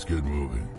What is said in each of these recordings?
Let's get moving.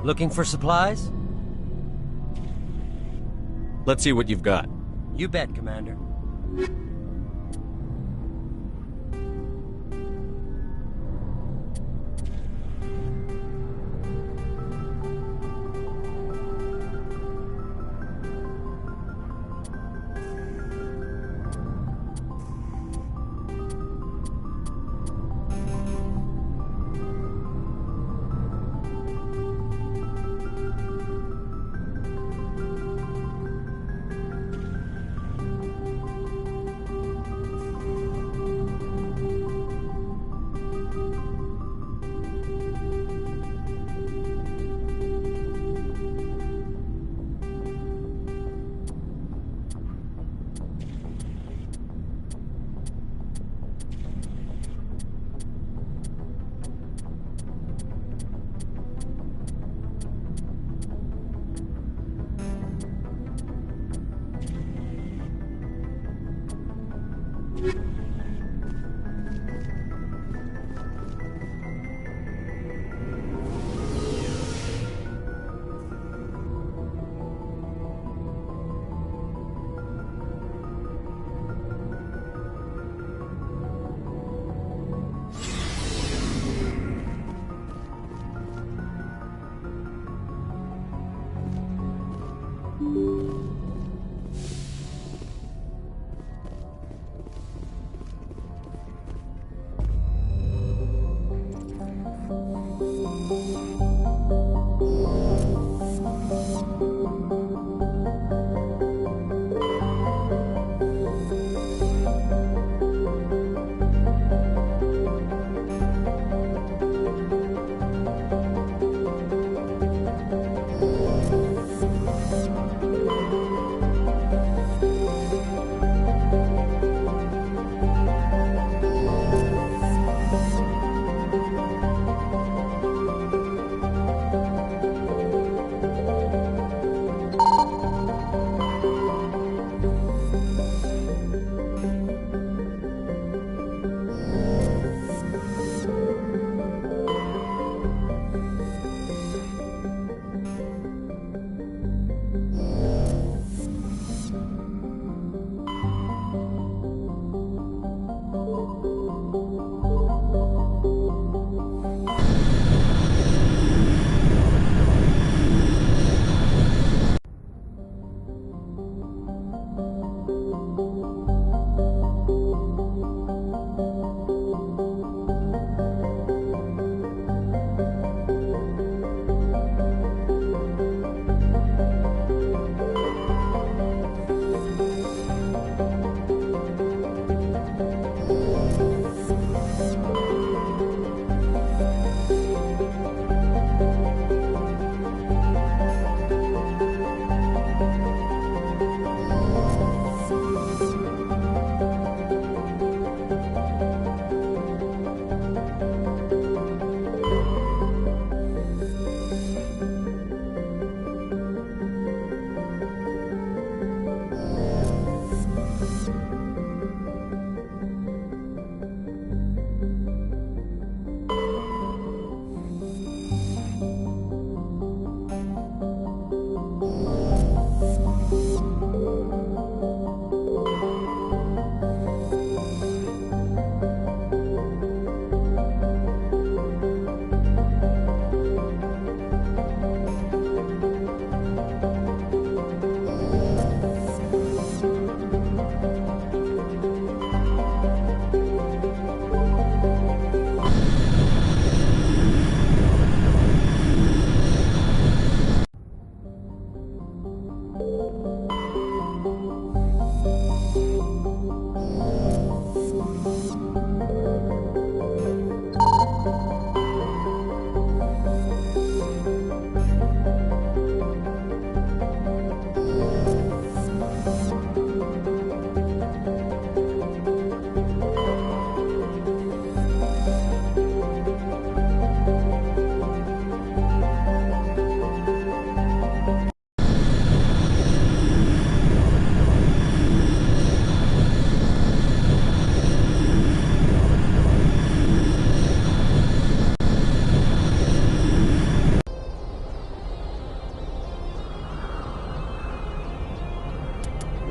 Looking for supplies? Let's see what you've got. You bet, Commander.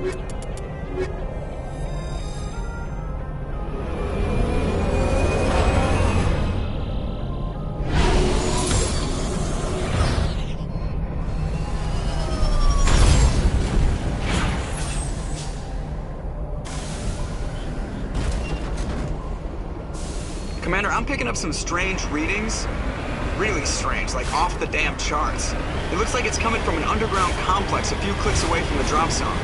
Commander, I'm picking up some strange readings. Really strange, like off the damn charts. It looks like it's coming from an underground complex a few clicks away from the drop zone.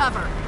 cover.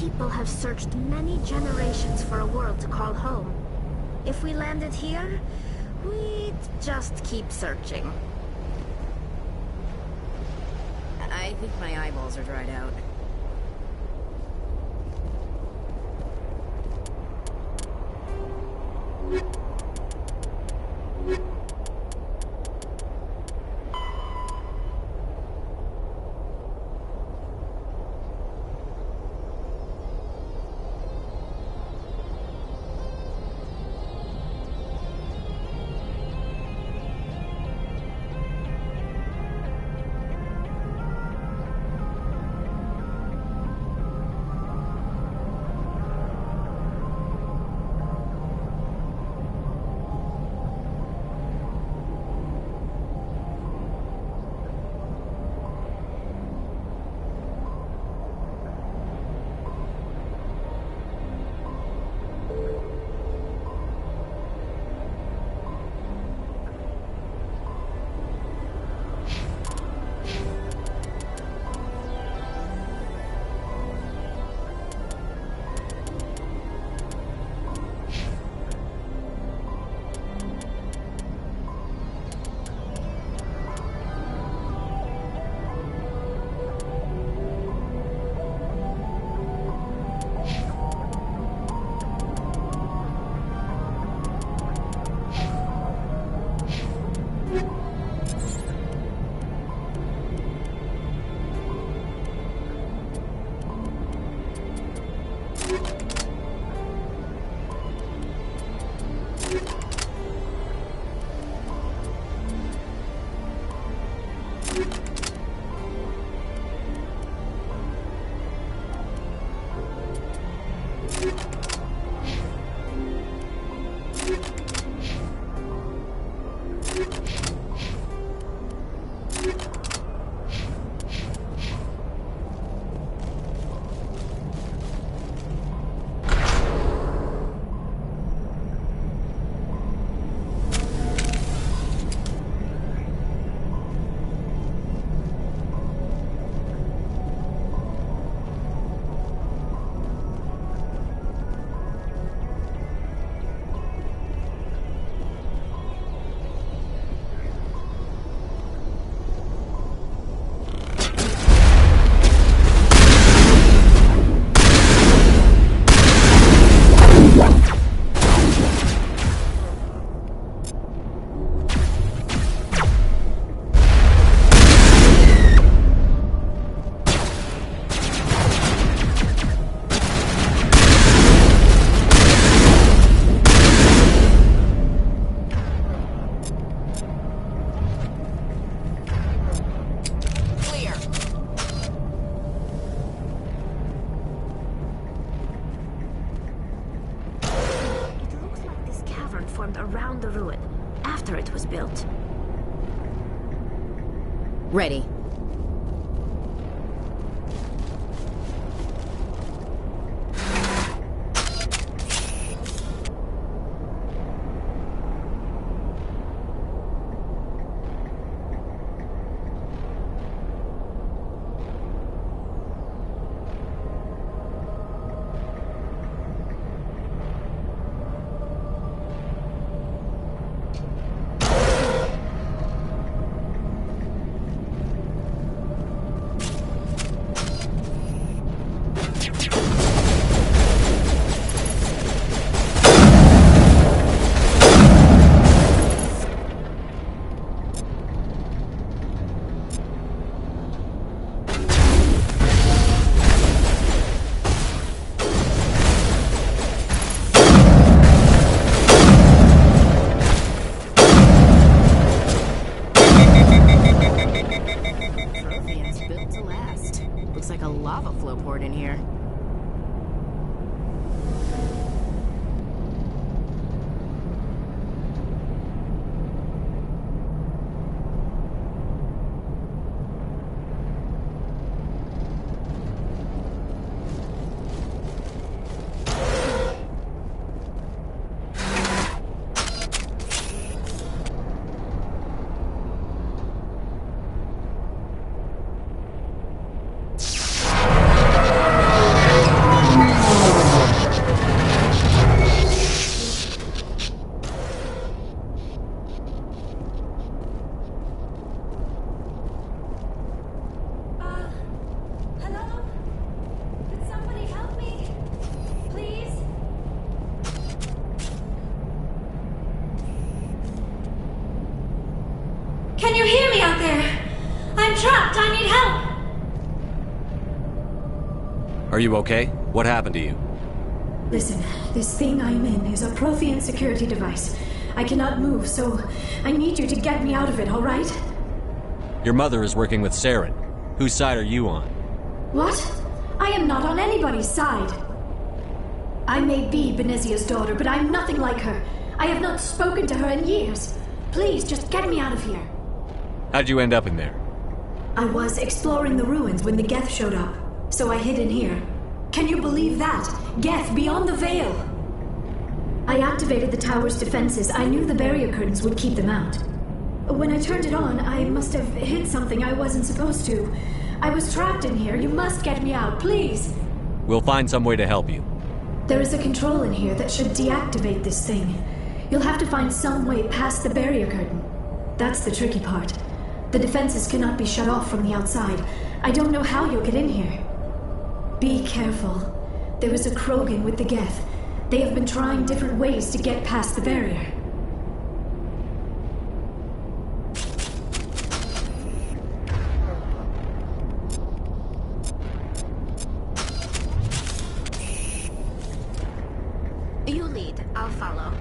people have searched many generations for a world to call home. If we landed here, we'd just keep searching. I think my eyeballs are dried out. Formed around the ruin, after it was built. Ready. Can you hear me out there? I'm trapped. I need help. Are you okay? What happened to you? Listen, this thing I'm in is a Prothean security device. I cannot move, so I need you to get me out of it, all right? Your mother is working with Saren. Whose side are you on? What? I am not on anybody's side. I may be Benezia's daughter, but I'm nothing like her. I have not spoken to her in years. Please, just get me out of here. How'd you end up in there? I was exploring the ruins when the Geth showed up, so I hid in here. Can you believe that? Geth beyond the veil! I activated the tower's defenses. I knew the barrier curtains would keep them out. When I turned it on, I must have hit something I wasn't supposed to. I was trapped in here. You must get me out, please! We'll find some way to help you. There is a control in here that should deactivate this thing. You'll have to find some way past the barrier curtain. That's the tricky part. The defenses cannot be shut off from the outside. I don't know how you'll get in here. Be careful. There is a Krogan with the Geth. They have been trying different ways to get past the barrier. You lead. I'll follow.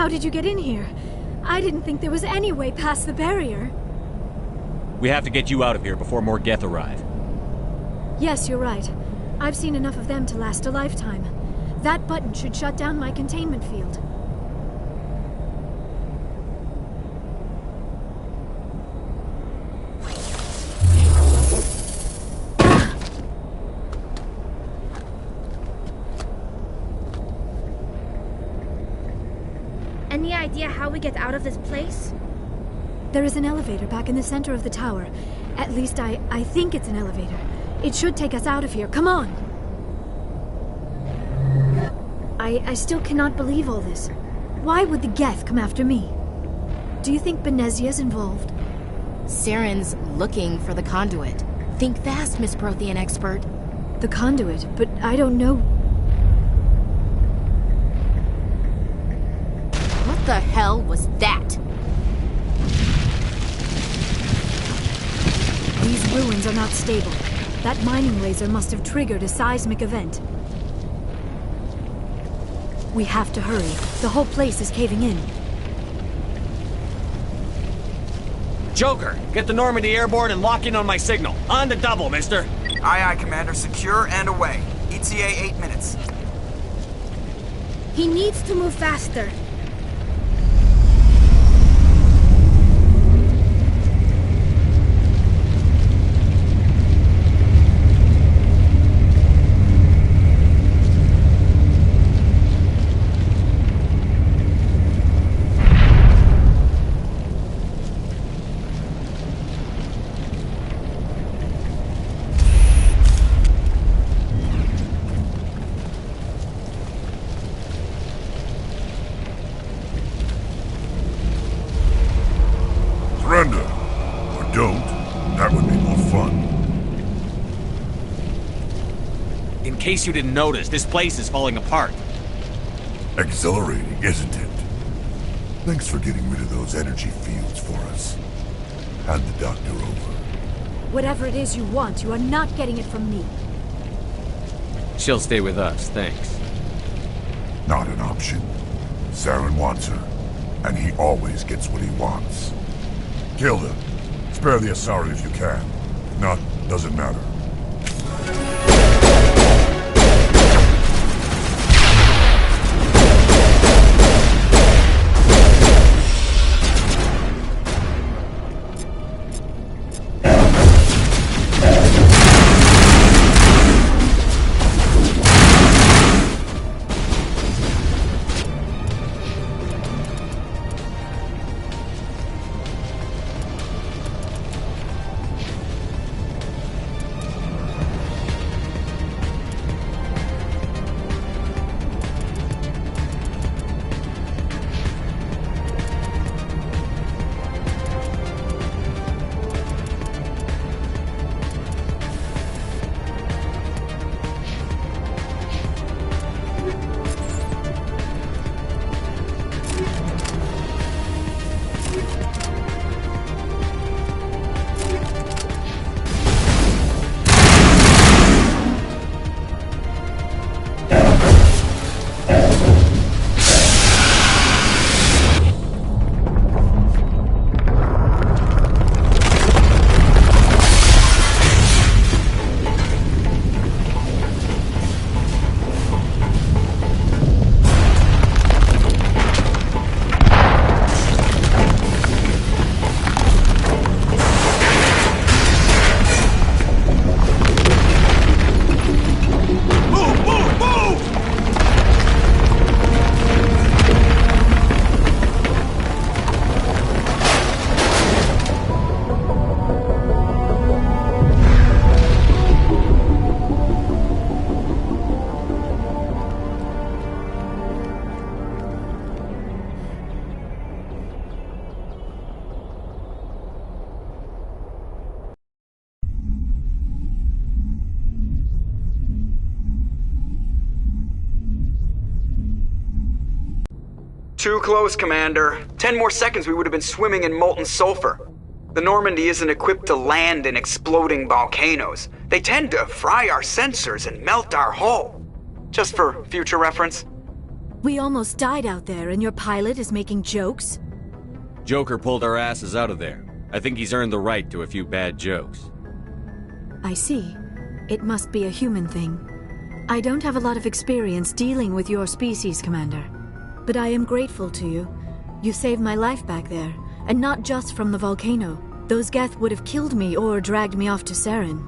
How did you get in here? I didn't think there was any way past the barrier. We have to get you out of here before more Geth arrive. Yes, you're right. I've seen enough of them to last a lifetime. That button should shut down my containment field. Any idea how we get out of this place? There is an elevator back in the center of the tower. At least I think it's an elevator. It should take us out of here. Come on! I still cannot believe all this. Why would the Geth come after me? Do you think Benezia's involved? Saren's looking for the conduit. Think fast, Miss Prothean expert. The conduit, but I don't know. What the hell was that? These ruins are not stable. That mining laser must have triggered a seismic event. We have to hurry. The whole place is caving in. Joker, get the Normandy airborne and lock in on my signal. On the double, mister. Aye, aye, Commander. Secure and away. ETA 8 minutes. He needs to move faster. Surrender. Or don't. That would be more fun. In case you didn't notice, this place is falling apart. Exhilarating, isn't it? Thanks for getting rid of those energy fields for us. Hand the doctor over. Whatever it is you want, you are not getting it from me. She'll stay with us, thanks. Not an option. Saren wants her, and he always gets what he wants. Kill them. Spare the Asari if you can. If not, doesn't matter. Too close, Commander. 10 more seconds we would have been swimming in molten sulfur. The Normandy isn't equipped to land in exploding volcanoes. They tend to fry our sensors and melt our hull. Just for future reference. We almost died out there, and your pilot is making jokes? Joker pulled our asses out of there. I think he's earned the right to a few bad jokes. I see. It must be a human thing. I don't have a lot of experience dealing with your species, Commander. But I am grateful to you. You saved my life back there, and not just from the volcano. Those Geth would have killed me or dragged me off to Saren.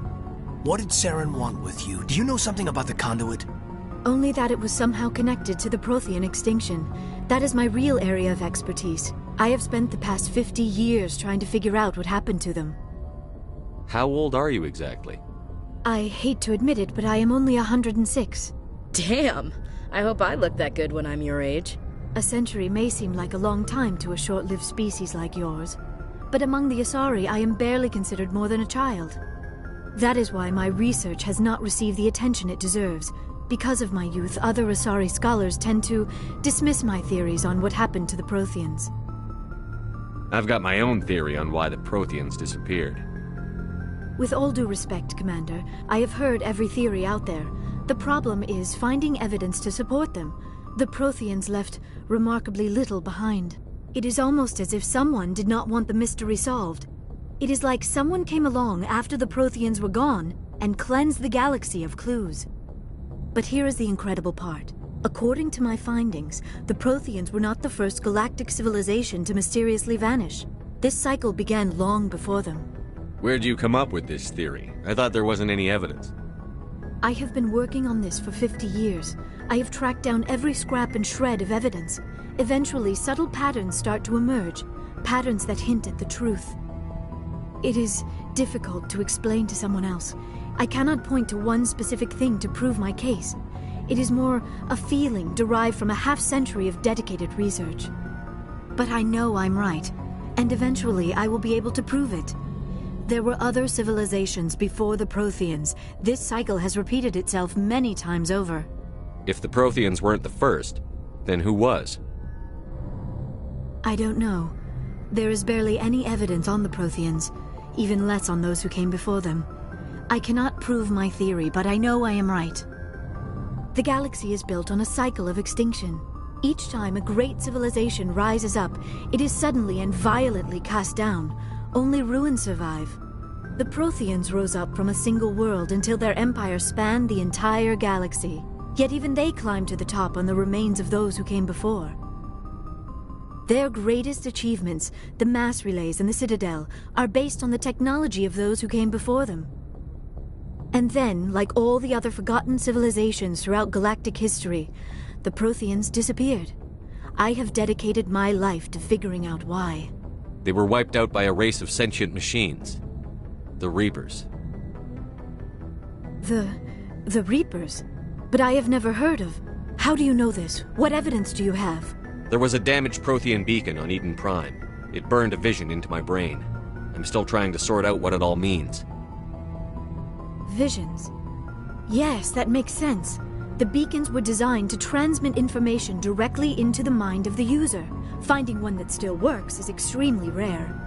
What did Saren want with you? Do you know something about the conduit? Only that it was somehow connected to the Prothean extinction. That is my real area of expertise. I have spent the past 50 years trying to figure out what happened to them. How old are you exactly? I hate to admit it, but I am only 106. Damn! I hope I look that good when I'm your age. A century may seem like a long time to a short-lived species like yours. But among the Asari, I am barely considered more than a child. That is why my research has not received the attention it deserves. Because of my youth, other Asari scholars tend to dismiss my theories on what happened to the Protheans. I've got my own theory on why the Protheans disappeared. With all due respect, Commander, I have heard every theory out there. The problem is finding evidence to support them. The Protheans left remarkably little behind. It is almost as if someone did not want the mystery solved. It is like someone came along after the Protheans were gone and cleansed the galaxy of clues. But here is the incredible part. According to my findings, the Protheans were not the first galactic civilization to mysteriously vanish. This cycle began long before them. Where'd you come up with this theory? I thought there wasn't any evidence. I have been working on this for 50 years. I have tracked down every scrap and shred of evidence. Eventually, subtle patterns start to emerge, patterns that hint at the truth. It is difficult to explain to someone else. I cannot point to one specific thing to prove my case. It is more a feeling derived from a half-century of dedicated research. But I know I'm right, and eventually I will be able to prove it. There were other civilizations before the Protheans. This cycle has repeated itself many times over. If the Protheans weren't the first, then who was? I don't know. There is barely any evidence on the Protheans, even less on those who came before them. I cannot prove my theory, but I know I am right. The galaxy is built on a cycle of extinction. Each time a great civilization rises up, it is suddenly and violently cast down. Only ruins survive. The Protheans rose up from a single world until their empire spanned the entire galaxy. Yet even they climbed to the top on the remains of those who came before. Their greatest achievements, the mass relays and the Citadel, are based on the technology of those who came before them. And then, like all the other forgotten civilizations throughout galactic history, the Protheans disappeared. I have dedicated my life to figuring out why. They were wiped out by a race of sentient machines. The Reapers. The Reapers? But I have never heard of. How do you know this? What evidence do you have? There was a damaged Prothean beacon on Eden Prime. It burned a vision into my brain. I'm still trying to sort out what it all means. Visions. Yes, that makes sense. The beacons were designed to transmit information directly into the mind of the user. Finding one that still works is extremely rare.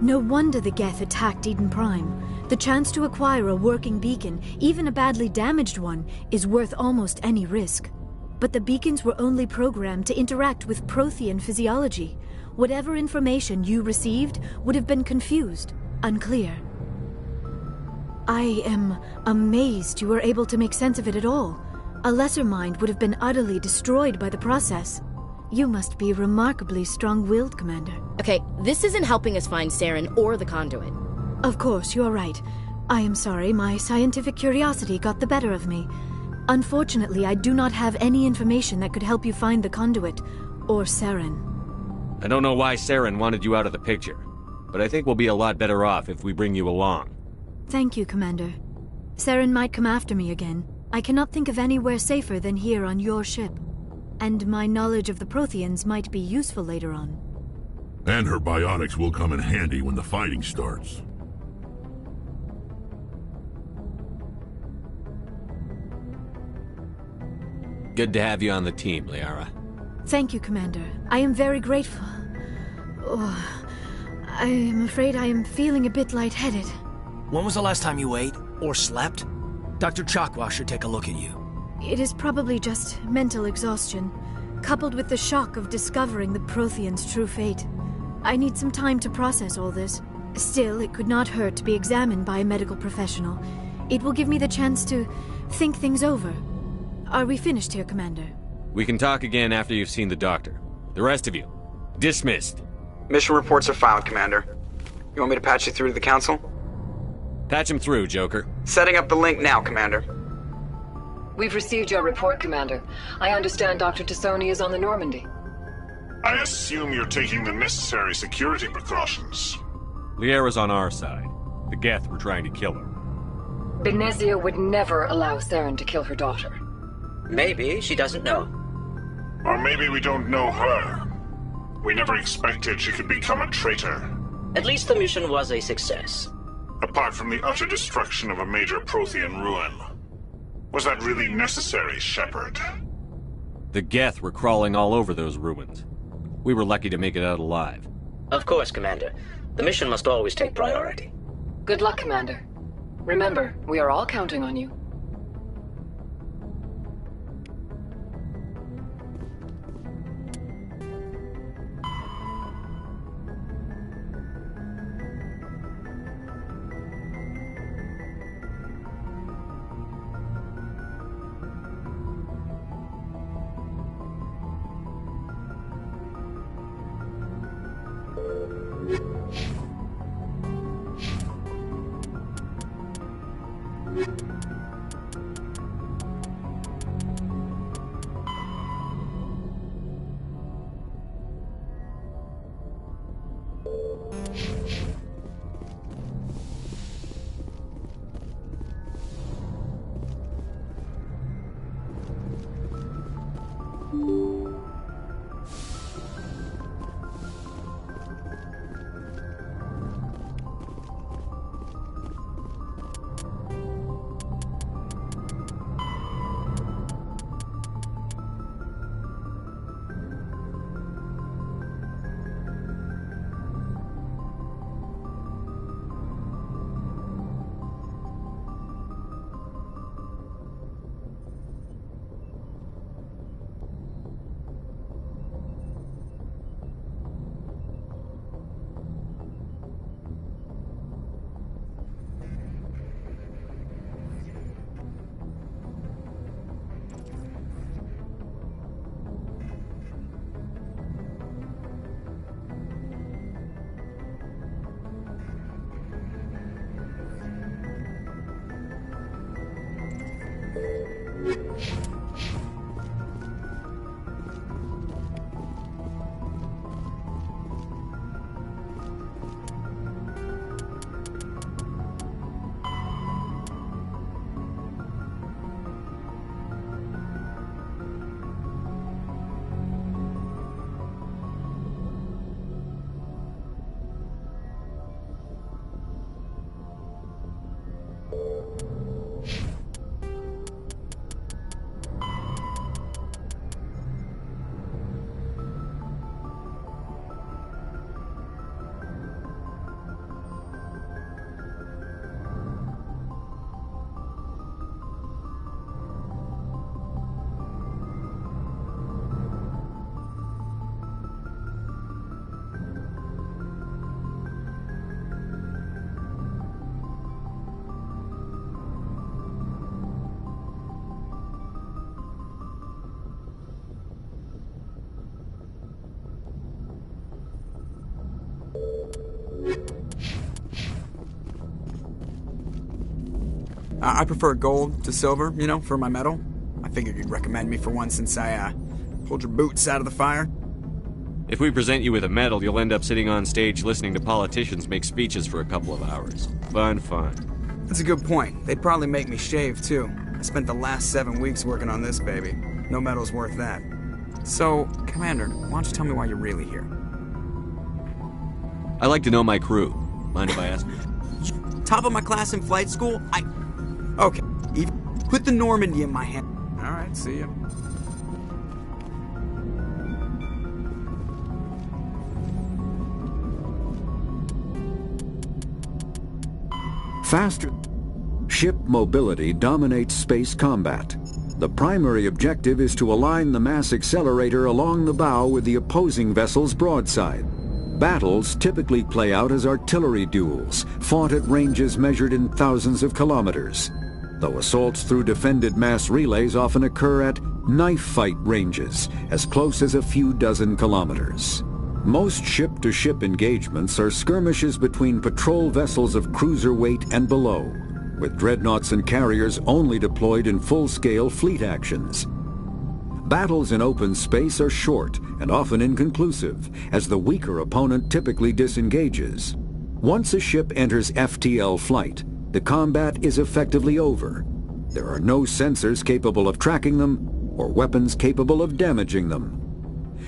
No wonder the Geth attacked Eden Prime. The chance to acquire a working beacon, even a badly damaged one, is worth almost any risk. But the beacons were only programmed to interact with Prothean physiology. Whatever information you received would have been confused, unclear. I am amazed you were able to make sense of it at all. A lesser mind would have been utterly destroyed by the process. You must be remarkably strong-willed, Commander. Okay, this isn't helping us find Saren or the conduit. Of course, you are right. I am sorry, my scientific curiosity got the better of me. Unfortunately, I do not have any information that could help you find the conduit, or Saren. I don't know why Saren wanted you out of the picture, but I think we'll be a lot better off if we bring you along. Thank you, Commander. Saren might come after me again. I cannot think of anywhere safer than here on your ship. And my knowledge of the Protheans might be useful later on. And her bionics will come in handy when the fighting starts. Good to have you on the team, Liara. Thank you, Commander. I am very grateful. Oh, I am afraid I am feeling a bit lightheaded. When was the last time you ate or slept? Dr. Chakwa should take a look at you. It is probably just mental exhaustion. coupled with the shock of discovering the Prothean's true fate. I need some time to process all this. Still, it could not hurt to be examined by a medical professional. It will give me the chance to think things over. Are we finished here, Commander? We can talk again after you've seen the doctor. The rest of you, dismissed. Mission reports are filed, Commander. You want me to patch you through to the Council? Patch him through, Joker. Setting up the link now, Commander. We've received your report, Commander. I understand Dr. Tassoni is on the Normandy. I assume you're taking the necessary security precautions. Liara's on our side. The Geth were trying to kill her. Benezia would never allow Saren to kill her daughter. Maybe she doesn't know. Or maybe we don't know her. We never expected she could become a traitor. At least the mission was a success. Apart from the utter destruction of a major Prothean ruin. Was that really necessary, Shepard? The Geth were crawling all over those ruins. We were lucky to make it out alive. Of course, Commander. The mission must always take priority. Good luck, Commander. Remember, we are all counting on you. I prefer gold to silver, you know, for my medal. I figured you'd recommend me for one since I, pulled your boots out of the fire. If we present you with a medal, you'll end up sitting on stage listening to politicians make speeches for a couple of hours. Fun. That's a good point. They'd probably make me shave, too. I spent the last 7 weeks working on this baby. No medal's worth that. So, Commander, why don't you tell me why you're really here? I like to know my crew. Mind if I ask? Top of my class in flight school? Okay, put the Normandy in my hand. Alright, see ya. Faster ship mobility dominates space combat. The primary objective is to align the mass accelerator along the bow with the opposing vessel's broadside. Battles typically play out as artillery duels, fought at ranges measured in thousands of kilometers, though assaults through defended mass relays often occur at knife fight ranges, as close as a few dozen kilometers. Most ship-to-ship engagements are skirmishes between patrol vessels of cruiser weight and below, with dreadnoughts and carriers only deployed in full-scale fleet actions. Battles in open space are short and often inconclusive, as the weaker opponent typically disengages. Once a ship enters FTL flight, the combat is effectively over. There are no sensors capable of tracking them, or weapons capable of damaging them.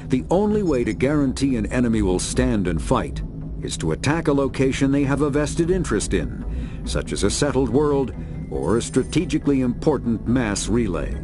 The only way to guarantee an enemy will stand and fight is to attack a location they have a vested interest in, such as a settled world or a strategically important mass relay.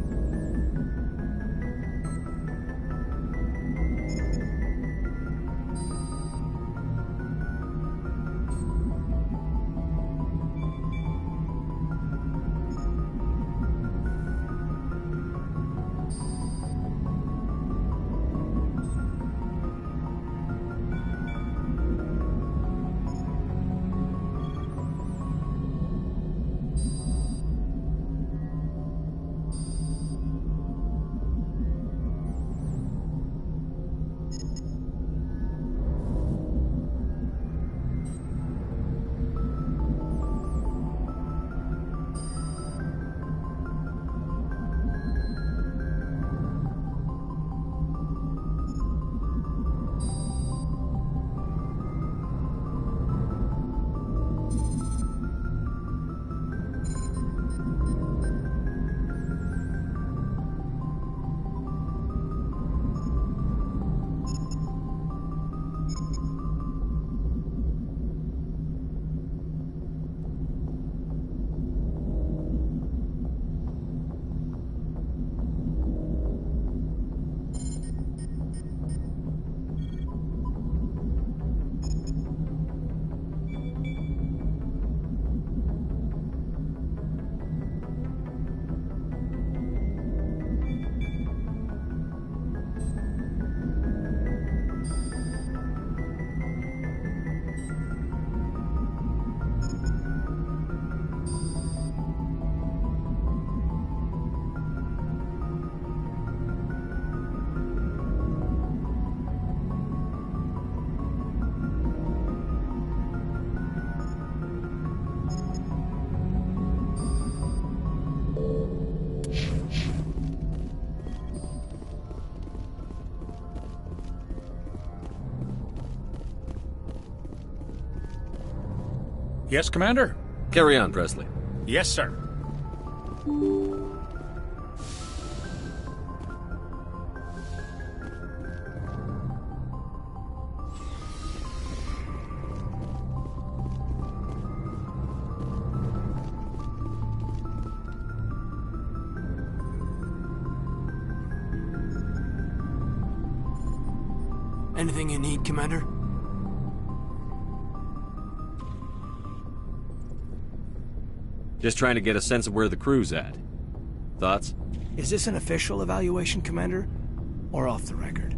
Yes, Commander? Carry on, Presley. Yes, sir. Anything you need, Commander? Just trying to get a sense of where the crew's at. Thoughts? Is this an official evaluation, Commander? Or off the record?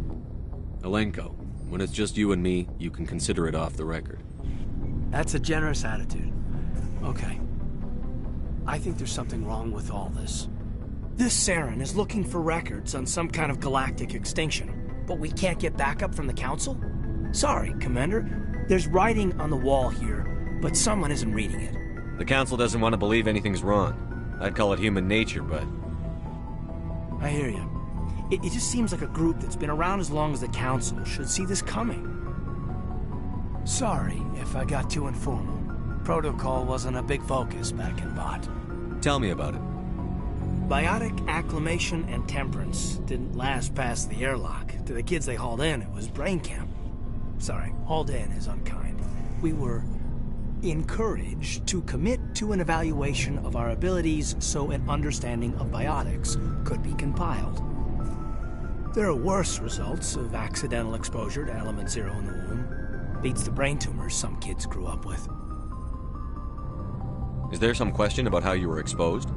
Alenko, when it's just you and me, you can consider it off the record. That's a generous attitude. Okay. I think there's something wrong with all this. This Saren is looking for records on some kind of galactic extinction, but we can't get backup from the Council? Sorry, Commander. There's writing on the wall here, but someone isn't reading it. The Council doesn't want to believe anything's wrong. I'd call it human nature, but... I hear you. It just seems like a group that's been around as long as the Council should see this coming. Sorry if I got too informal. Protocol wasn't a big focus back in Bot. Tell me about it. Biotic acclimation and temperance didn't last past the airlock. To the kids they hauled in, it was brain camp. Sorry, hauled in is unkind. We were encouraged to commit to an evaluation of our abilities so an understanding of biotics could be compiled. There are worse results of accidental exposure to element 0 in the womb. Beats the brain tumors some kids grew up with. Is there some question about how you were exposed?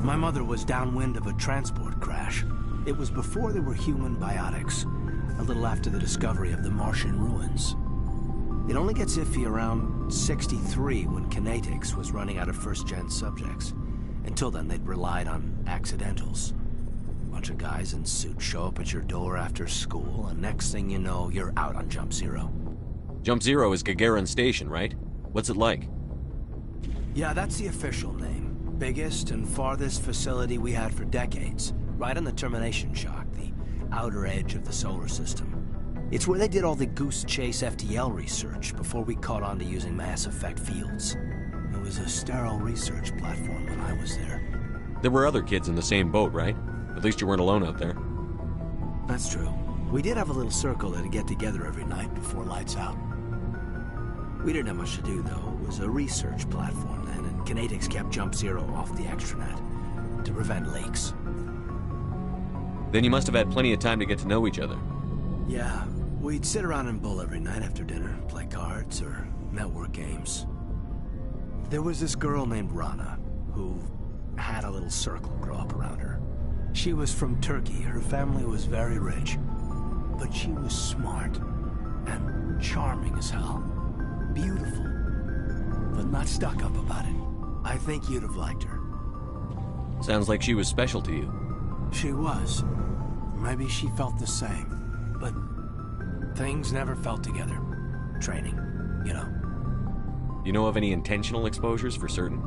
My mother was downwind of a transport crash. It was before there were human biotics, a little after the discovery of the Martian ruins. It only gets iffy around 63 when Kinetics was running out of first-gen subjects. Until then, they'd relied on accidentals. Bunch of guys in suits show up at your door after school, and next thing you know, you're out on Jump Zero. Jump Zero is Gagarin Station, right? What's it like? Yeah, that's the official name. Biggest and farthest facility we had for decades. Right on the termination shock, the outer edge of the solar system. It's where they did all the Goose Chase FTL research before we caught on to using mass effect fields. It was a sterile research platform when I was there. There were other kids in the same boat, right? At least you weren't alone out there. That's true. We did have a little circle that'd get together every night before lights out. We didn't have much to do, though. It was a research platform then, and Kinetics kept Jump Zero off the extranet to prevent leaks. Then you must have had plenty of time to get to know each other. Yeah, we'd sit around and bull every night after dinner, play cards or network games. There was this girl named Rana, who had a little circle grow up around her. She was from Turkey. Her family was very rich. But she was smart and charming as hell. Beautiful, but not stuck up about it. I think you'd have liked her. Sounds like she was special to you. She was. Maybe she felt the same. But things never felt together. Training, you know. You know of any intentional exposures for certain?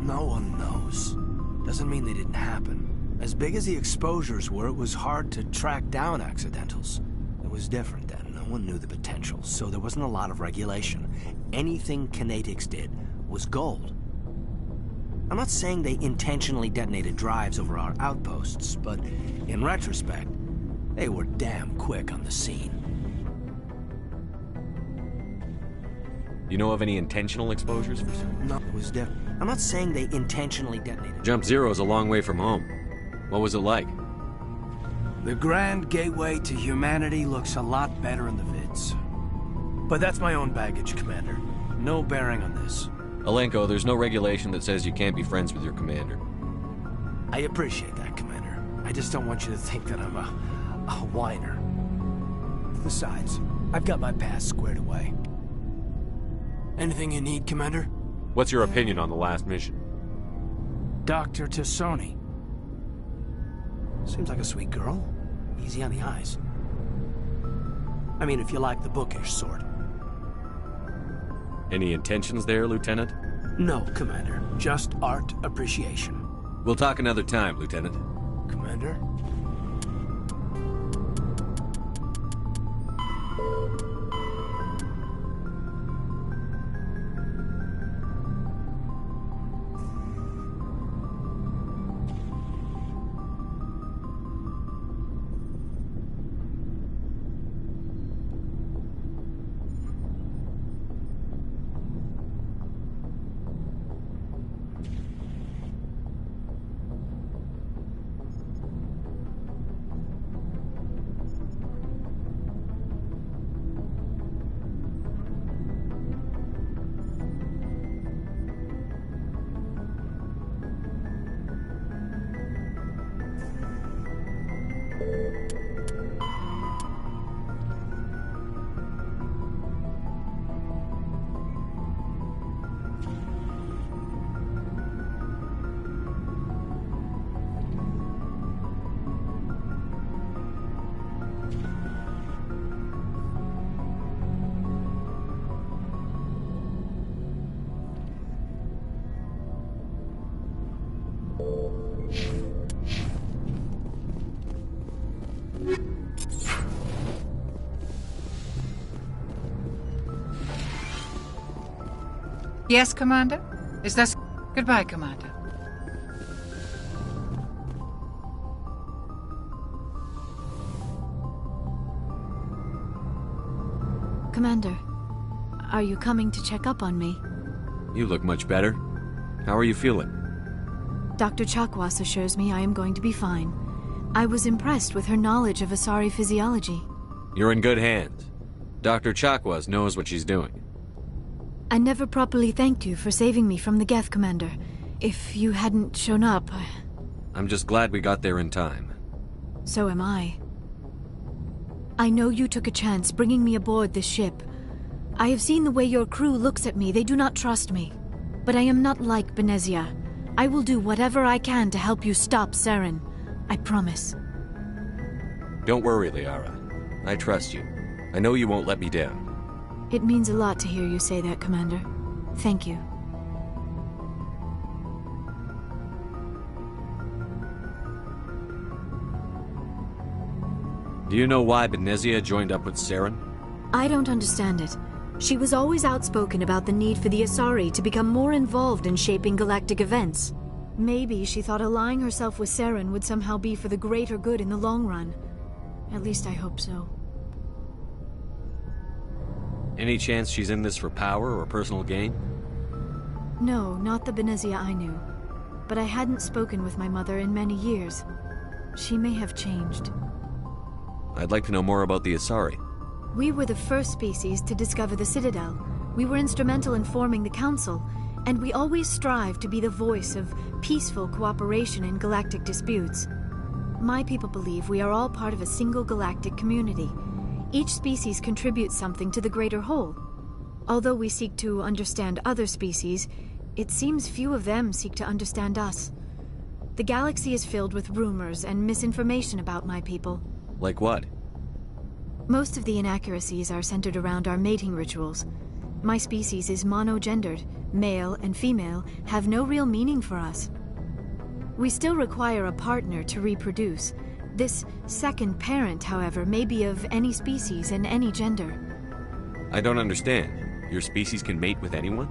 No one knows. Doesn't mean they didn't happen. As big as the exposures were, it was hard to track down accidentals. It was different then. No one knew the potential, so there wasn't a lot of regulation. Anything Kinetics did was gold. I'm not saying they intentionally detonated drives over our outposts, but in retrospect, they were damn quick on the scene. You know of any intentional exposures for certain? No, it was different. I'm not saying they intentionally detonated. Jump Zero is a long way from home. What was it like? The grand gateway to humanity looks a lot better in the vids. But that's my own baggage, Commander. No bearing on this. Alenko, there's no regulation that says you can't be friends with your commander. I appreciate that, Commander. I just don't want you to think that I'm a whiner. Besides, I've got my past squared away. Anything you need, Commander? What's your opinion on the last mission? Dr. Tassoni. Seems like a sweet girl. Easy on the eyes. I mean, if you like the bookish sort. Any intentions there, Lieutenant? No, Commander. Just art appreciation. We'll talk another time, Lieutenant. Commander? Yes, Commander? Is this... Goodbye, Commander. Commander, are you coming to check up on me? You look much better. How are you feeling? Dr. Chakwas assures me I am going to be fine. I was impressed with her knowledge of Asari physiology. You're in good hands. Dr. Chakwas knows what she's doing. I never properly thanked you for saving me from the Geth, Commander. If you hadn't shown up, I'm just glad we got there in time. so am I. I know you took a chance bringing me aboard this ship. I have seen the way your crew looks at me. They do not trust me. But I am not like Benezia. I will do whatever I can to help you stop Saren. I promise. Don't worry, Liara. I trust you. I know you won't let me down. It means a lot to hear you say that, Commander. Thank you. Do you know why Benezia joined up with Saren? I don't understand it. She was always outspoken about the need for the Asari to become more involved in shaping galactic events. Maybe she thought allying herself with Saren would somehow be for the greater good in the long run. At least I hope so. Any chance she's in this for power or personal gain? No, not the Benezia I knew. But I hadn't spoken with my mother in many years. She may have changed. I'd like to know more about the Asari. We were the first species to discover the Citadel. We were instrumental in forming the Council, and we always strive to be the voice of peaceful cooperation in galactic disputes. My people believe we are all part of a single galactic community. Each species contributes something to the greater whole. Although we seek to understand other species, it seems few of them seek to understand us. The galaxy is filled with rumors and misinformation about my people. Like what? Most of the inaccuracies are centered around our mating rituals. My species is monogendered. Male and female have no real meaning for us. We still require a partner to reproduce. This second parent, however, may be of any species and any gender. I don't understand. Your species can mate with anyone?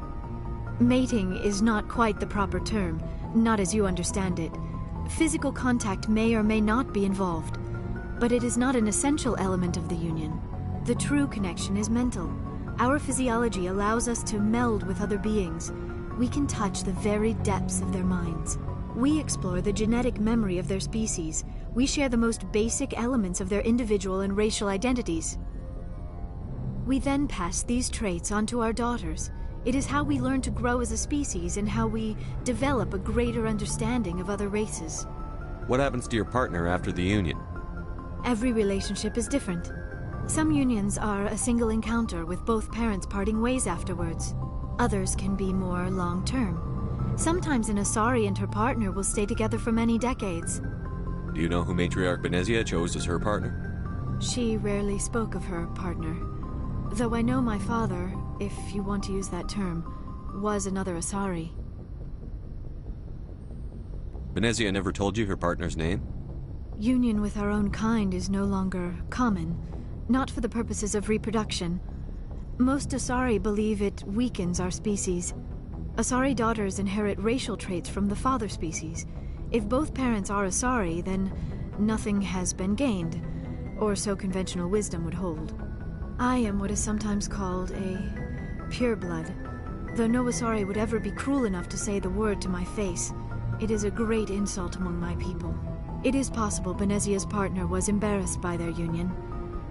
Mating is not quite the proper term, not as you understand it. Physical contact may or may not be involved. But it is not an essential element of the union. The true connection is mental. Our physiology allows us to meld with other beings. We can touch the very depths of their minds. We explore the genetic memory of their species. We share the most basic elements of their individual and racial identities. We then pass these traits on to our daughters. It is how we learn to grow as a species and how we develop a greater understanding of other races. What happens to your partner after the union? Every relationship is different. Some unions are a single encounter with both parents parting ways afterwards. Others can be more long-term. Sometimes an Asari and her partner will stay together for many decades. Do you know who Matriarch Benezia chose as her partner? She rarely spoke of her partner. Though I know my father, if you want to use that term, was another Asari. Benezia never told you her partner's name? Union with our own kind is no longer common, not for the purposes of reproduction. Most Asari believe it weakens our species. Asari daughters inherit racial traits from the father species. If both parents are Asari, then nothing has been gained, or so conventional wisdom would hold. I am what is sometimes called a pureblood. Though no Asari would ever be cruel enough to say the word to my face, it is a great insult among my people. It is possible Benezia's partner was embarrassed by their union.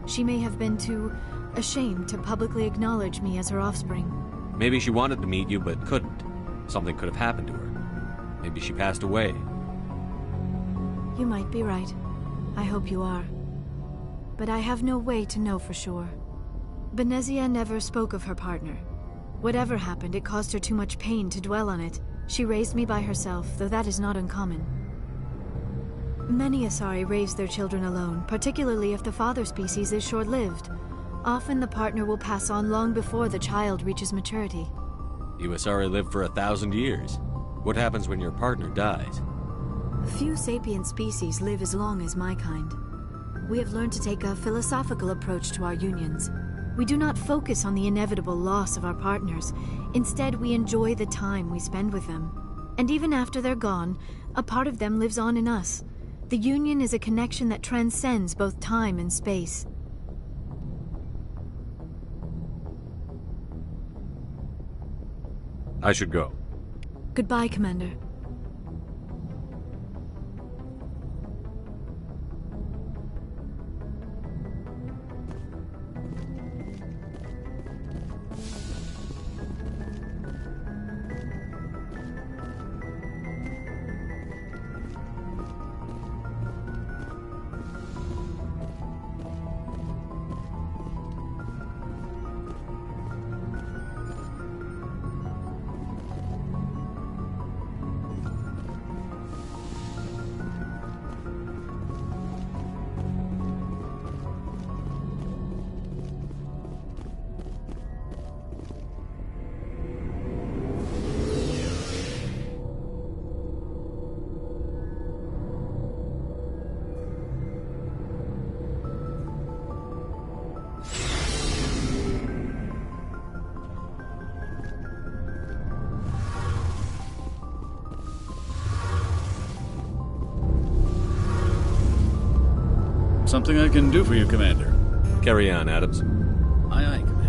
She may have been too ashamed to publicly acknowledge me as her offspring. Maybe she wanted to meet you, but couldn't. Something could have happened to her. Maybe she passed away. You might be right. I hope you are. But I have no way to know for sure. Benezia never spoke of her partner. Whatever happened, it caused her too much pain to dwell on it. She raised me by herself, though that is not uncommon. Many Asari raise their children alone, particularly if the father species is short-lived. Often the partner will pass on long before the child reaches maturity. You Asari live for 1,000 years. What happens when your partner dies? Few sapient species live as long as my kind. We have learned to take a philosophical approach to our unions. We do not focus on the inevitable loss of our partners. Instead, we enjoy the time we spend with them. And even after they're gone, a part of them lives on in us. The union is a connection that transcends both time and space. I should go. Goodbye, Commander. Something I can do for you, Commander. Carry on, Adams. Aye, aye, Commander.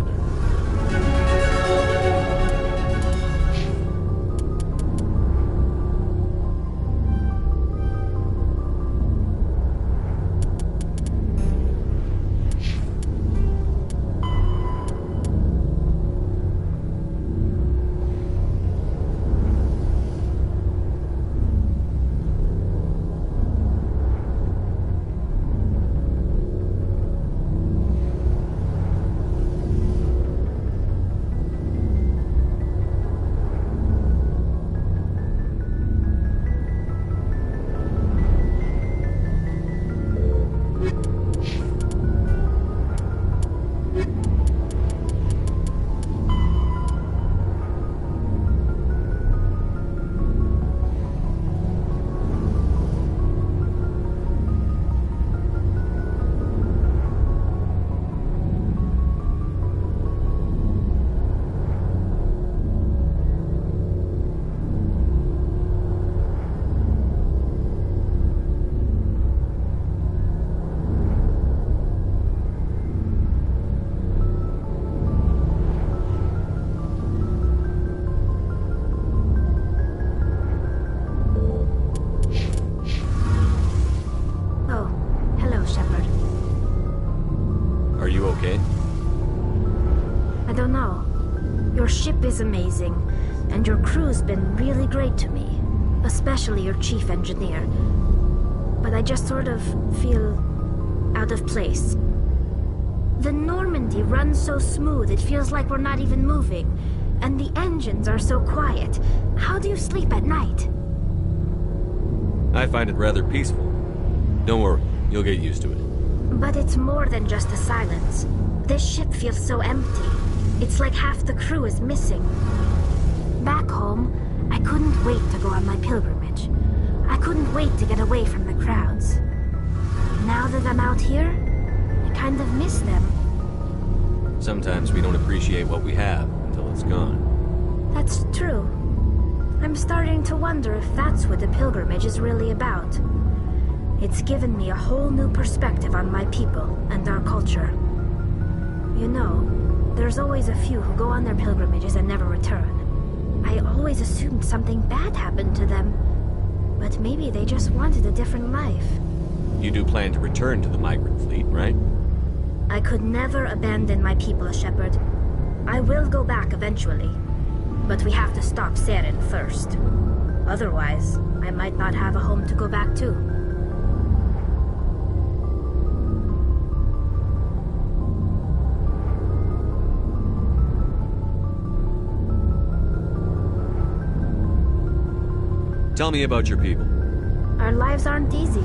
Your ship is amazing, and your crew's been really great to me, especially your chief engineer. But I just sort of feel out of place. The Normandy runs so smooth it feels like we're not even moving, and the engines are so quiet. How do you sleep at night? I find it rather peaceful. Don't worry, you'll get used to it. But it's more than just the silence. This ship feels so empty. It's like half the crew is missing. Back home, I couldn't wait to go on my pilgrimage. I couldn't wait to get away from the crowds. Now that I'm out here, I kind of miss them. Sometimes we don't appreciate what we have until it's gone. That's true. I'm starting to wonder if that's what the pilgrimage is really about. It's given me a whole new perspective on my people and our culture. You know, there's always a few who go on their pilgrimages and never return. I always assumed something bad happened to them, but maybe they just wanted a different life. You do plan to return to the migrant fleet, right? I could never abandon my people, Shepard. I will go back eventually, but we have to stop Saren first. Otherwise, I might not have a home to go back to. Tell me about your people. Our lives aren't easy.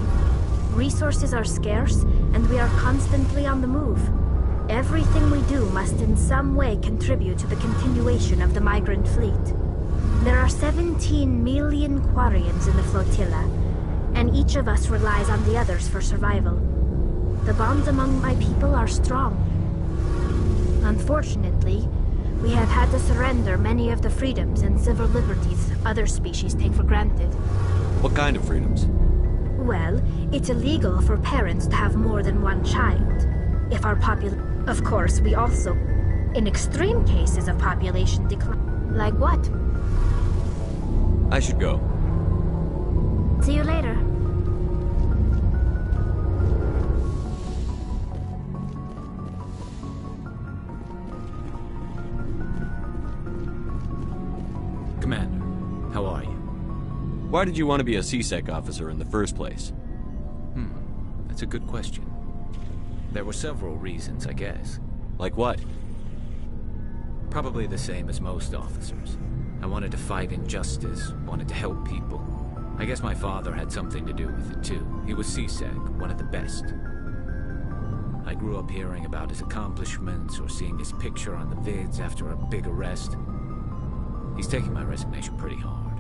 Resources are scarce, and we are constantly on the move. Everything we do must in some way contribute to the continuation of the migrant fleet. There are 17 million Quarians in the flotilla, and each of us relies on the others for survival. The bonds among my people are strong. Unfortunately, we have had to surrender many of the freedoms and civil liberties other species take for granted. What kind of freedoms? Well, it's illegal for parents to have more than one child. If our Of course, we also, in extreme cases of population decline. Like what? I should go. See you later. Commander, how are you? Why did you want to be a CSEC officer in the first place? That's a good question. There were several reasons, I guess. Like what? Probably the same as most officers. I wanted to fight injustice, wanted to help people. I guess my father had something to do with it too. He was CSEC, one of the best. I grew up hearing about his accomplishments or seeing his picture on the vids after a big arrest. He's taking my resignation pretty hard.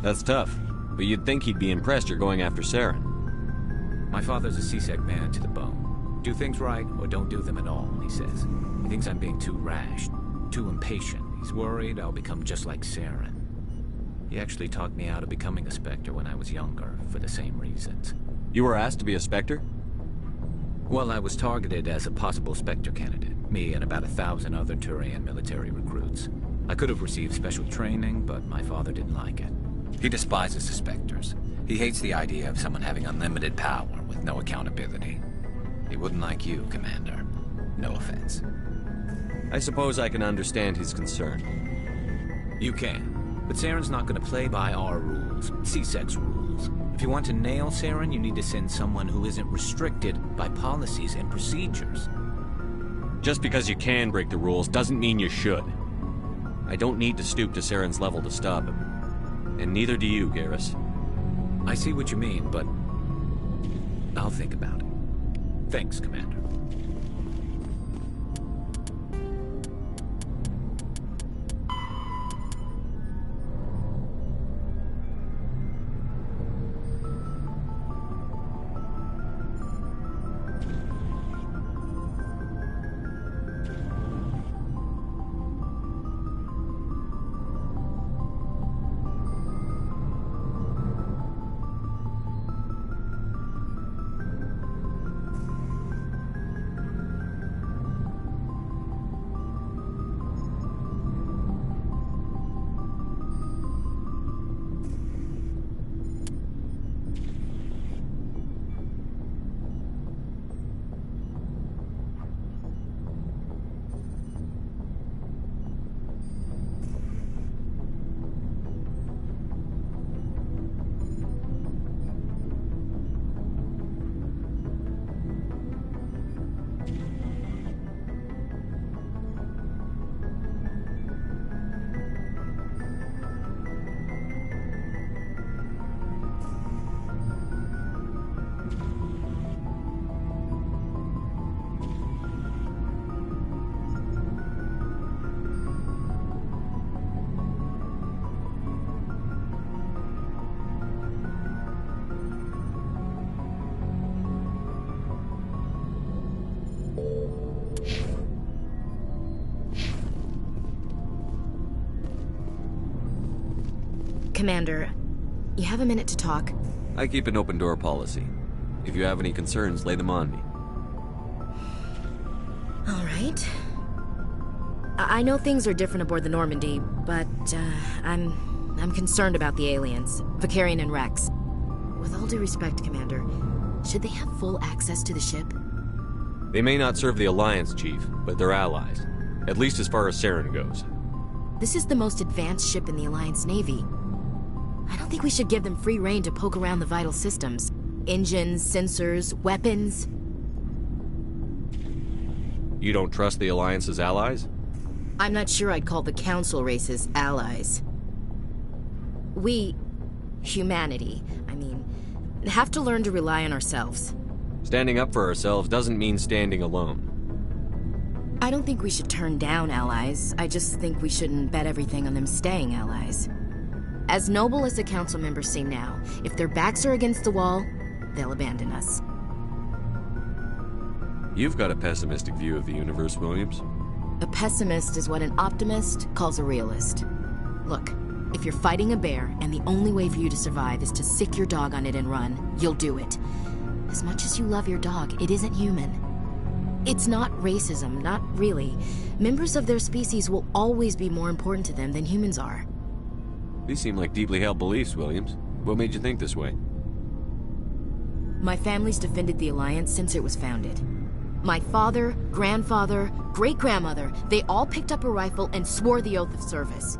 That's tough, but you'd think he'd be impressed you're going after Saren. My father's a CSEC man to the bone. Do things right or don't do them at all, he says. He thinks I'm being too rash, too impatient. He's worried I'll become just like Saren. He actually talked me out of becoming a Spectre when I was younger, for the same reasons. You were asked to be a Spectre? Well, I was targeted as a possible Spectre candidate. Me and about 1,000 other Turian military recruits. I could have received special training, but my father didn't like it. He despises the Spectres. He hates the idea of someone having unlimited power with no accountability. He wouldn't like you, Commander. No offense. I suppose I can understand his concern. You can. But Saren's not going to play by our rules, CSEC's rules. If you want to nail Saren, you need to send someone who isn't restricted by policies and procedures. Just because you can break the rules doesn't mean you should. I don't need to stoop to Saren's level to stop him. And neither do you, Garrus. I see what you mean, but I'll think about it. Thanks, Commander. Commander, you have a minute to talk? I keep an open door policy. If you have any concerns, lay them on me. All right. I know things are different aboard the Normandy, but I'm concerned about the aliens, Vicarian and Rex. With all due respect, Commander, should they have full access to the ship? They may not serve the Alliance, Chief, but they're allies. At least as far as Saren goes. This is the most advanced ship in the Alliance Navy. I don't think we should give them free rein to poke around the vital systems. Engines, sensors, weapons. You don't trust the Alliance's allies? I'm not sure I'd call the Council races allies. We, humanity, have to learn to rely on ourselves. Standing up for ourselves doesn't mean standing alone. I don't think we should turn down allies. I just think we shouldn't bet everything on them staying allies. As noble as the Council members seem now, if their backs are against the wall, they'll abandon us. You've got a pessimistic view of the universe, Williams. A pessimist is what an optimist calls a realist. Look, if you're fighting a bear and the only way for you to survive is to sick your dog on it and run, you'll do it. As much as you love your dog, it isn't human. It's not racism, not really. Members of their species will always be more important to them than humans are. These seem like deeply held beliefs, Williams. What made you think this way? My family's defended the Alliance since it was founded. My father, grandfather, great-grandmother, they all picked up a rifle and swore the oath of service.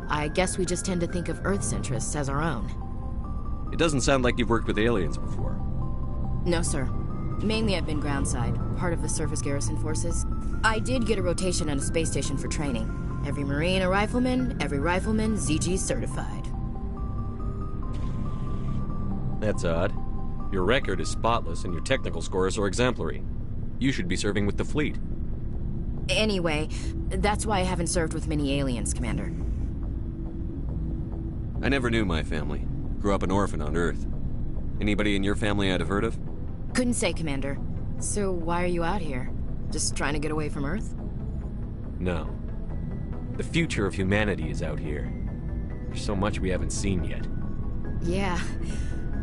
I guess we just tend to think of Earth's interests as our own. It doesn't sound like you've worked with aliens before. No, sir. Mainly I've been groundside, part of the surface garrison forces. I did get a rotation on a space station for training. Every Marine a rifleman, every rifleman ZG certified. That's odd. Your record is spotless and your technical scores are exemplary. You should be serving with the fleet. Anyway, that's why I haven't served with many aliens, Commander. I never knew my family. Grew up an orphan on Earth. Anybody in your family I'd have heard of? Couldn't say, Commander. So why are you out here? Just trying to get away from Earth? No. The future of humanity is out here. There's so much we haven't seen yet. Yeah.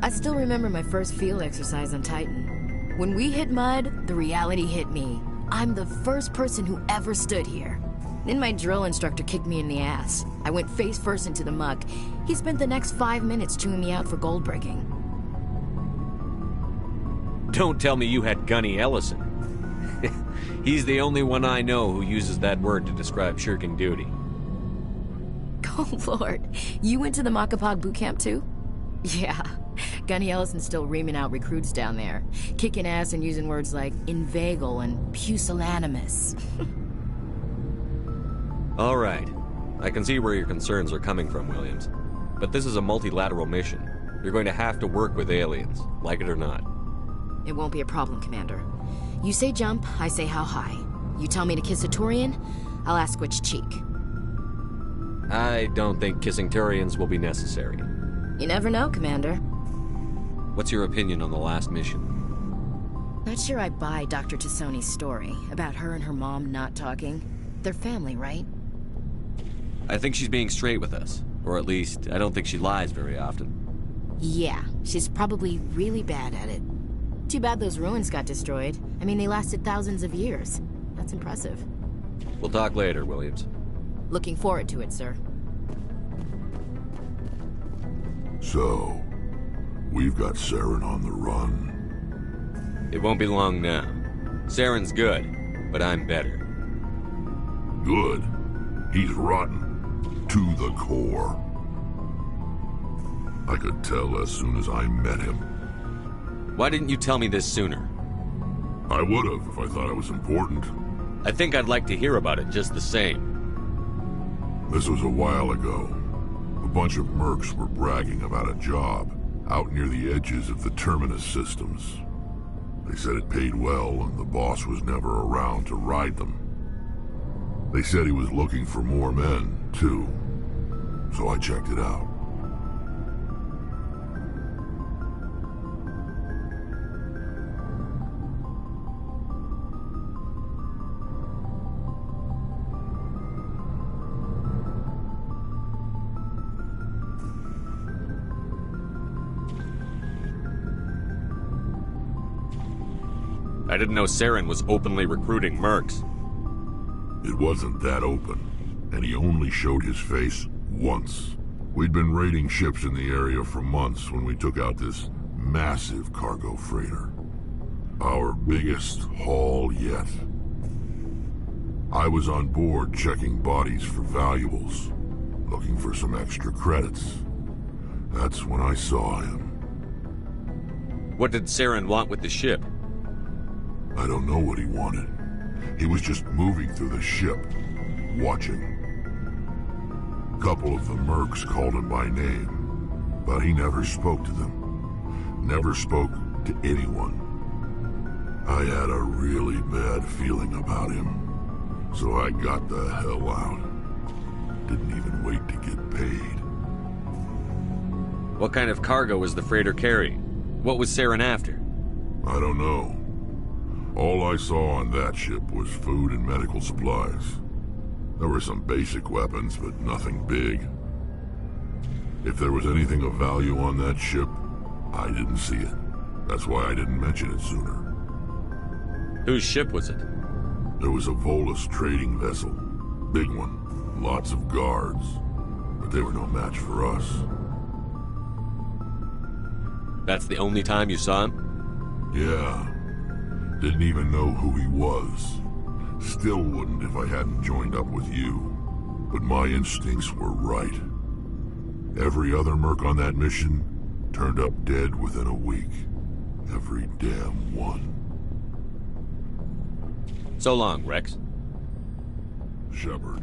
I still remember my first field exercise on Titan. When we hit mud, the reality hit me. I'm the first person who ever stood here. Then my drill instructor kicked me in the ass. I went face first into the muck. He spent the next 5 minutes chewing me out for gold breaking. Don't tell me you had Gunny Ellison. He's the only one I know who uses that word to describe shirking duty. Oh, Lord. You went to the Macapog boot camp, too? Yeah. Gunny Ellison's still reaming out recruits down there. Kicking ass and using words like inveigle and pusillanimous. All right. I can see where your concerns are coming from, Williams. But this is a multilateral mission. You're going to have to work with aliens, like it or not. It won't be a problem, Commander. You say jump, I say how high. You tell me to kiss a Turian, I'll ask which cheek. I don't think kissing Turians will be necessary. You never know, Commander. What's your opinion on the last mission? Not sure I buy Dr. Tassoni's story about her and her mom not talking. They're family, right? I think she's being straight with us. Or at least, I don't think she lies very often. Yeah, she's probably really bad at it. Too bad those ruins got destroyed. I mean, they lasted thousands of years. That's impressive. We'll talk later, Williams. Looking forward to it, sir. So, we've got Saren on the run. It won't be long now. Saren's good, but I'm better. Good? He's rotten. To the core. I could tell as soon as I met him. Why didn't you tell me this sooner? I would have if I thought it was important. I think I'd like to hear about it just the same. This was a while ago. A bunch of mercs were bragging about a job out near the edges of the Terminus systems. They said it paid well and the boss was never around to ride them. They said he was looking for more men, too. So I checked it out. I didn't know Saren was openly recruiting mercs. It wasn't that open, and he only showed his face once. We'd been raiding ships in the area for months when we took out this massive cargo freighter. Our biggest haul yet. I was on board checking bodies for valuables, looking for some extra credits. That's when I saw him. What did Saren want with the ship? I don't know what he wanted. He was just moving through the ship, watching. A couple of the mercs called him by name, but he never spoke to them. Never spoke to anyone. I had a really bad feeling about him, so I got the hell out. Didn't even wait to get paid. What kind of cargo was the freighter carrying? What was Saren after? I don't know. All I saw on that ship was food and medical supplies. There were some basic weapons, but nothing big. If there was anything of value on that ship, I didn't see it. That's why I didn't mention it sooner. Whose ship was it? There was a Volus trading vessel. Big one. Lots of guards. But they were no match for us. That's the only time you saw him? Yeah. Didn't even know who he was. Still wouldn't if I hadn't joined up with you. But my instincts were right. Every other merc on that mission turned up dead within a week. Every damn one. So long, Rex. Shepard.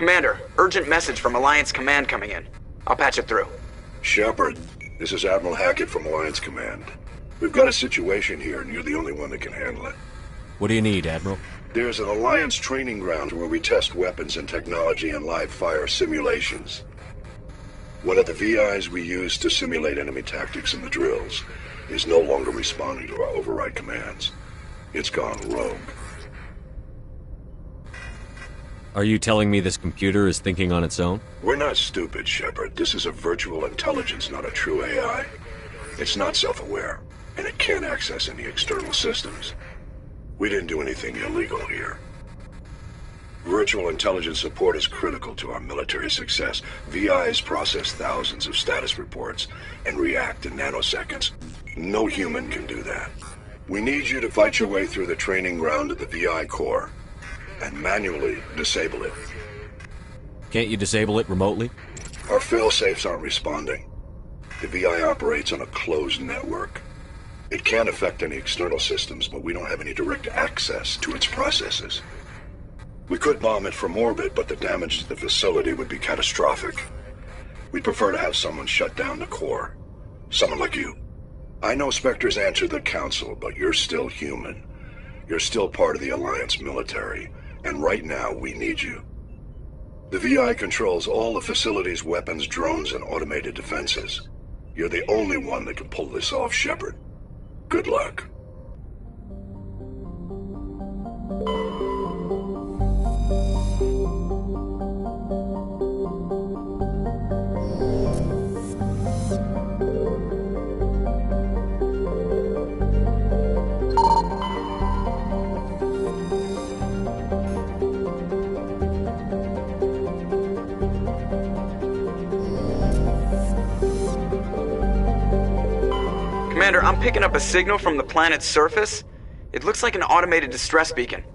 Commander, urgent message from Alliance Command coming in. I'll patch it through. Shepard, this is Admiral Hackett from Alliance Command. We've got a situation here, and you're the only one that can handle it. What do you need, Admiral? There's an Alliance training ground where we test weapons and technology in live fire simulations. One of the VIs we use to simulate enemy tactics in the drills is no longer responding to our override commands. It's gone rogue. Are you telling me this computer is thinking on its own? We're not stupid, Shepard. This is a virtual intelligence, not a true AI. It's not self-aware, and it can't access any external systems. We didn't do anything illegal here. Virtual intelligence support is critical to our military success. VIs process thousands of status reports and react in nanoseconds. No human can do that. We need you to fight your way through the training ground of the VI core and manually disable it. Can't you disable it remotely? Our fail-safes aren't responding. The VI operates on a closed network. It can't affect any external systems, but we don't have any direct access to its processes. We could bomb it from orbit, but the damage to the facility would be catastrophic. We'd prefer to have someone shut down the core. Someone like you. I know Spectres answer the Council, but you're still human. You're still part of the Alliance military, and right now we need you. The VI controls all the facility's weapons, drones, and automated defenses. You're the only one that can pull this off, Shepard. Good luck. Commander, I'm picking up a signal from the planet's surface. It looks like an automated distress beacon.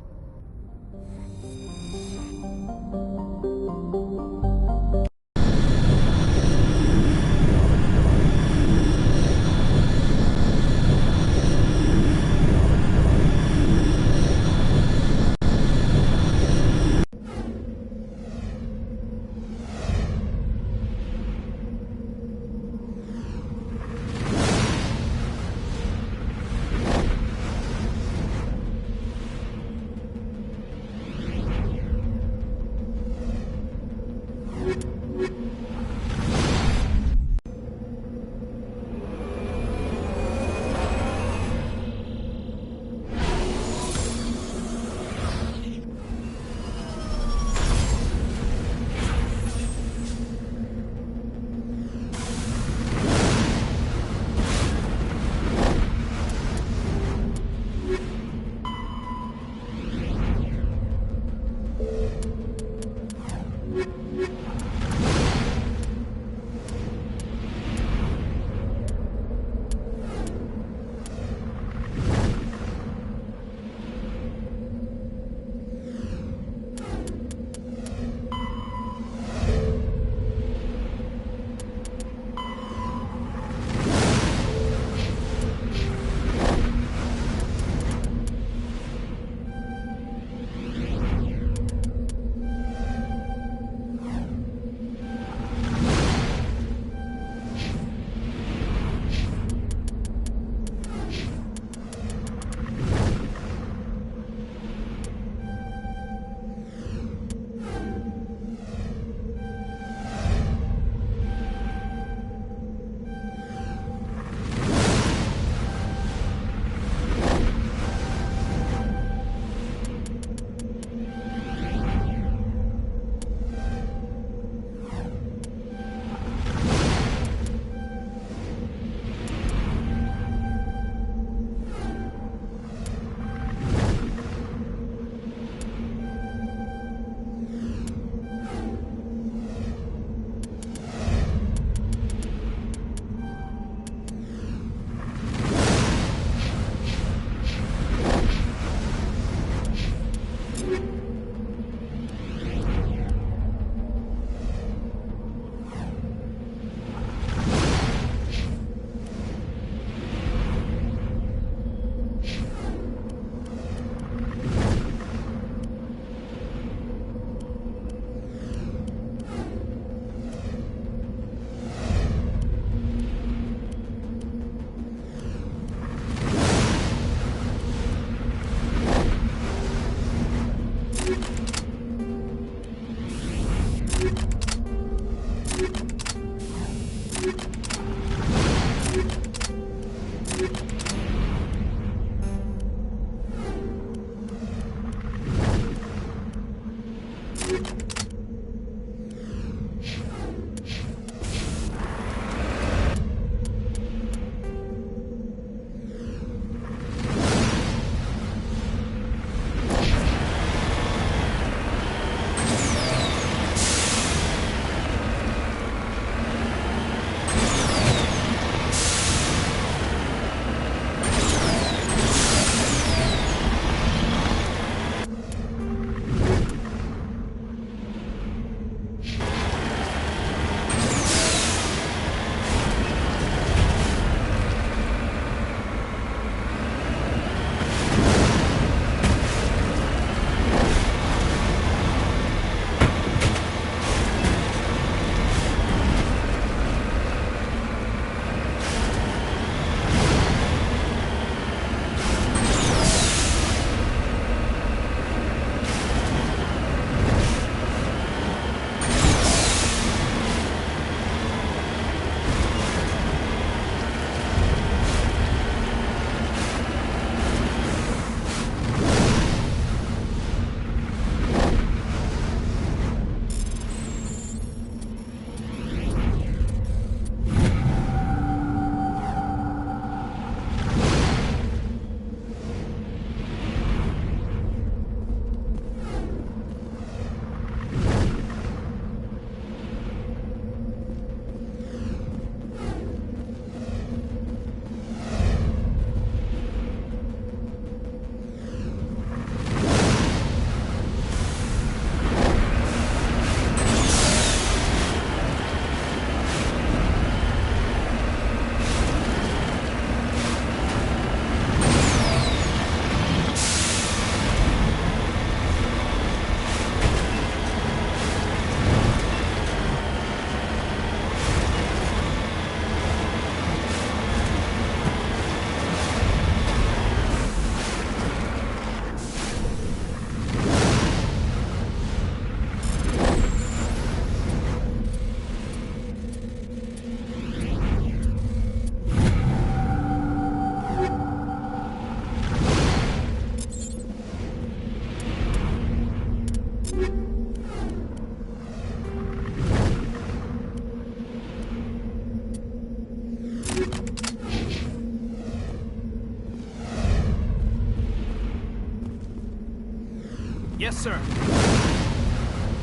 Yes, sir.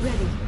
Ready.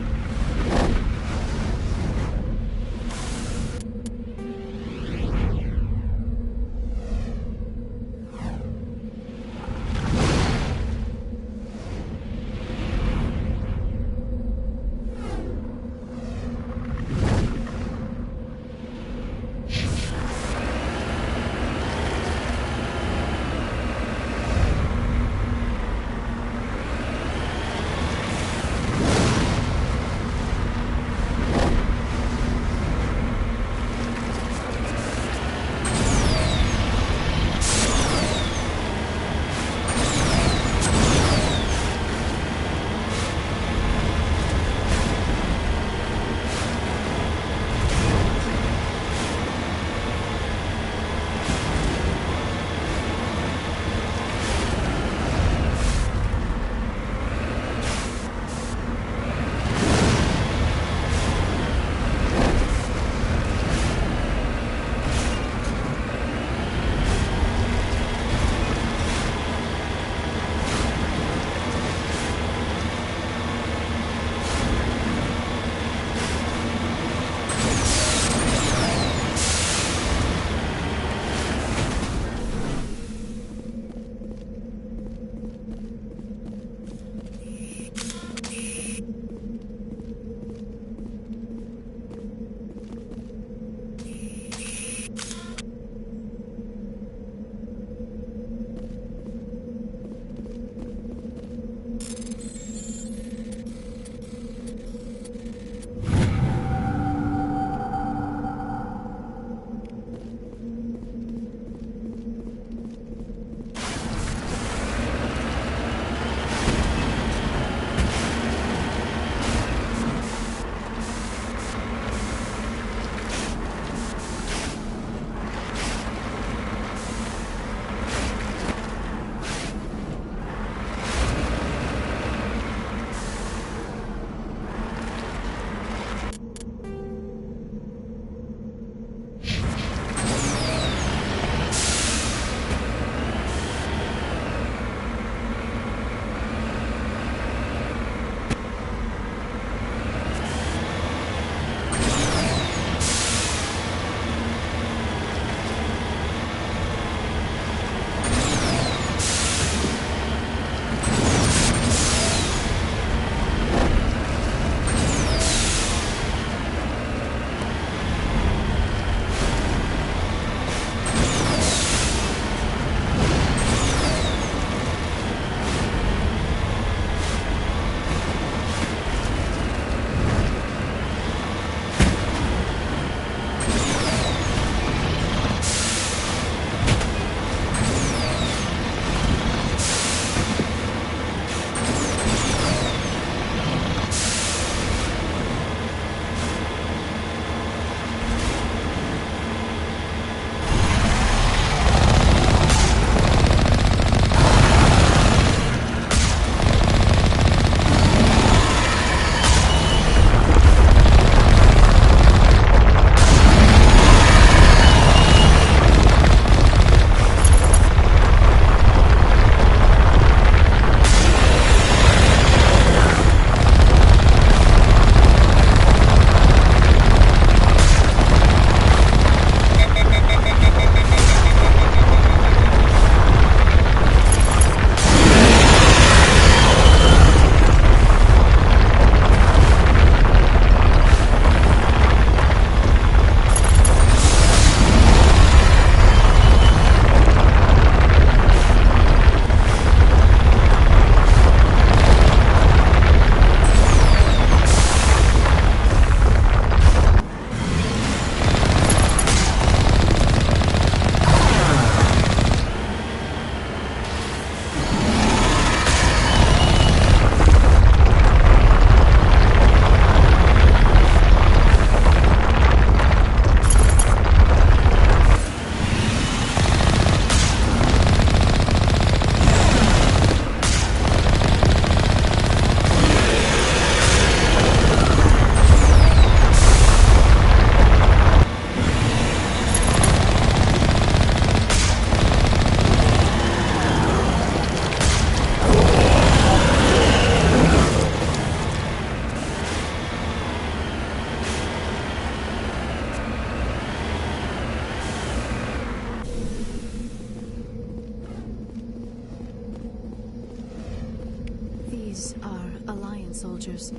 These are Alliance soldiers.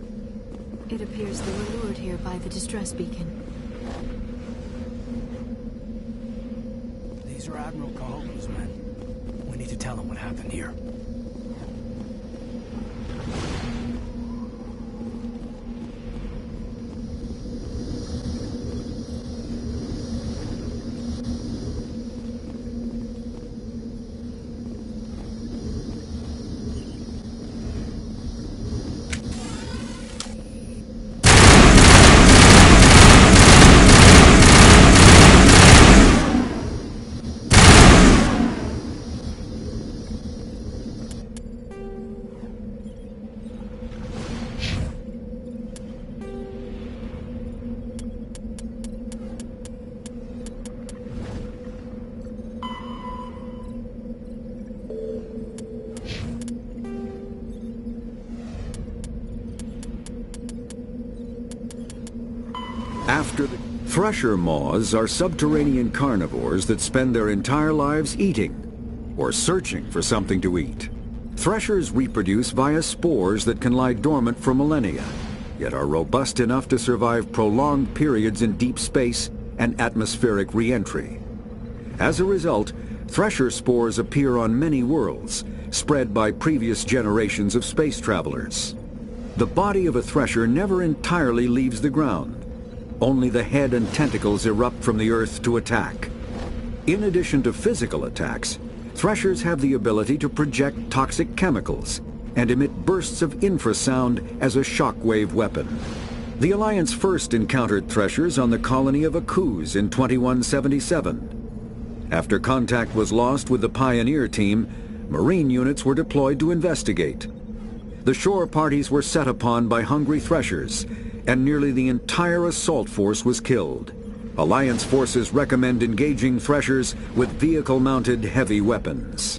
It appears they were lured here by the distress beacon. These are Admiral Cahoba's men. We need to tell them what happened here. Thresher moths are subterranean carnivores that spend their entire lives eating or searching for something to eat. Threshers reproduce via spores that can lie dormant for millennia, yet are robust enough to survive prolonged periods in deep space and atmospheric re-entry. As a result, thresher spores appear on many worlds, spread by previous generations of space travelers. The body of a thresher never entirely leaves the ground. Only the head and tentacles erupt from the earth to attack. In addition to physical attacks, threshers have the ability to project toxic chemicals and emit bursts of infrasound as a shockwave weapon. The Alliance first encountered threshers on the colony of Akuz in 2177. After contact was lost with the Pioneer team, Marine units were deployed to investigate. The shore parties were set upon by hungry threshers, and nearly the entire assault force was killed. Alliance forces recommend engaging threshers with vehicle-mounted heavy weapons.